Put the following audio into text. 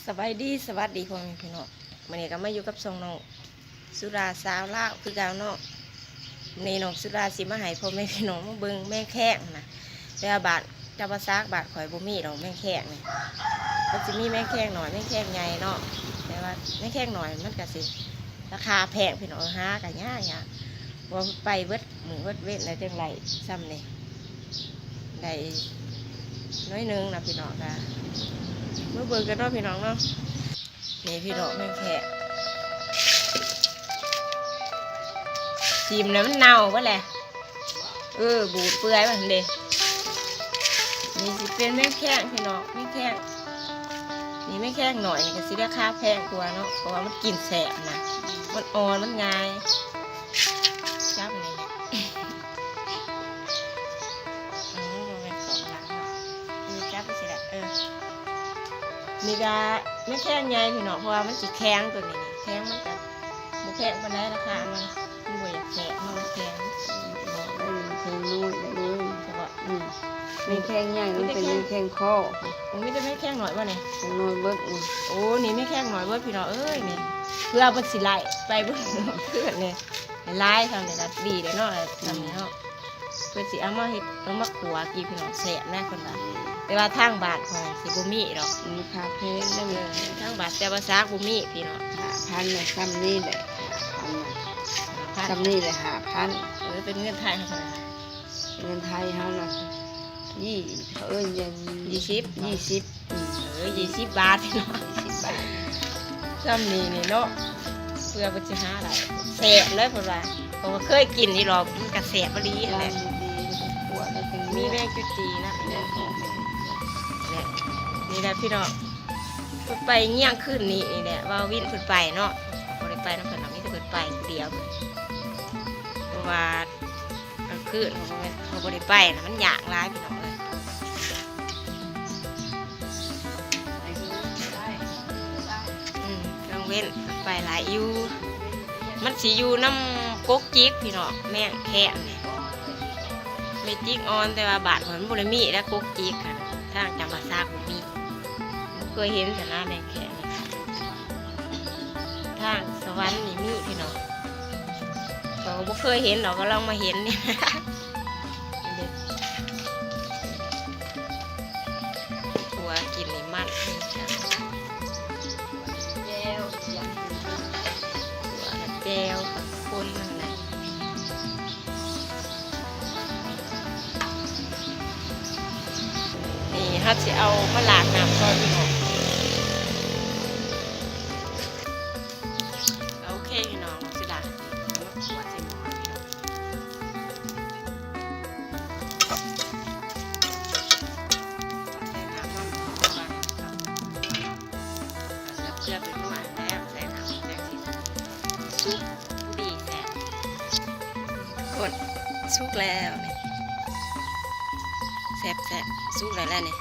สวัสดีพ่อแม่พี่น้องวันนี้ก็มาอยู่กับทรงน้องสุราสาวลาวคือเก่าเนาะในน้องสุราสิมาให้พ่อแม่พี่น้องมาเบิ่งแม่แข้งนะแต่บาทจะภาษาบาทข่อยบ่มีดอกแม่แข้งนี่มันจะมีแม่แข้งหน่อยแม่แข้งใหญ่เนาะแต่ว่าแม่แข้งหน่อยมันก็สิราคาแพงพี่น้องหากันยากว่าไปเวิดมือเวิดเวทแล้วจังไรซ้ำนี่ได้น้อยนึงนะพี่น้องค่ะเมื่อเบิ่งกันเนาะพี่น้องเนาะนี่พี่น้องแม่แข้งจิ้มแล้วมันเน่าก็แหละบูดเปื่อยมันเด้นี่สิเป็นแม่แข้งพี่น้องแม่แข้งนี่แม่แข้งหน่อยนี่ก็สิราคาแพงกว่าเนาะเพราะว่ามันกินแสบนะมันอ่อนมันง่ายจับเลยมันเป็นสองหลังมีจับไปสิละนี่ก็ไม่แข้งใหญ่พี่น้องเพราะว่ามันสิแข็งตัวนี้แข็งมันกับบุแข็งปานใดราคามันบ่อยากแสบมันแข็งบอกได้แข้งน้อยได้เลยใช่ปะมีแข้งใหญ่มันเป็นแข้งคอผมไม่ได้ไม่แข้งหน่อยวะเนี่ยแข้งน้อยเบิดโอ้นี่ไม่แข้งหน่อยเบิดพี่น้องนี่เพื่อมันสิไล่ไปเบิดเพื่อนเนี่ยไล่ทำเนี่ยนะดีเลยเนาะทำเนี่ยเนาะเพื่อสิเอามาเฮ็ดเอามาขัวกินพี่น้องแสบแน่คนละแต่ว่าทางบาทของสิบุมีหรอกมีคาเพลได้เลยทางบาทแต่ภาษาบุมีพี่น้องพันเลยซ้ำนี่แหละซ้ำนี่เลย5,000เป็นเงินไทยเท่าไหร่เงินไทยเฮาน่ะยัง20 20 บาทพี่น้อง20 บาทซ้ำนี่เนาะเพื่อมันจะหาอะไรแสบเลยเพราะว่าเคยกินนี่หรอกมันกระแสบรีอะไรมีแมงจุจีนะนี่แหละพี่น้องไปเงี้ยงขึ้นนี่แหละว่าวิ่งขึ้นไปเนาะพอได้ไปน้ำผึ้งเราไม่ได้ขึ้นไปเดียวเพราะว่าขึ้นเขาพอได้ไปนะมันอยากร้ายพี่น้องเลยต้องเว้นไปหลายอยู่มันสีอยู่น้ำก๊กจิกพี่น้องแม่งแค่ไม่จิกออนแต่ว่าบาดเหมือนบุรีมีและก๊กจิกค่ะทางจำปาซาบุมีเคยเห็นแต่หน้าแม่งแค่ทางสวรรค์นี่มีพี่น้องเราไม่เคยเห็นเราก็ลองมาเห็นนี่หัวกินนี่มันแก้วคนนั่นแหละนี่เขาจะเอามาล้างน้ำก่อนพี่น้องโอเคพี่น้องสิล่ะหัวเส้นหม้อพี่น้องใส่น้ำมันก่อนเกลือเป็นหวานแล้วใส่น้ำแดงสีซุปดีแซ่บกดซุกแล้วนี่แซ่บซุกแล้วนี่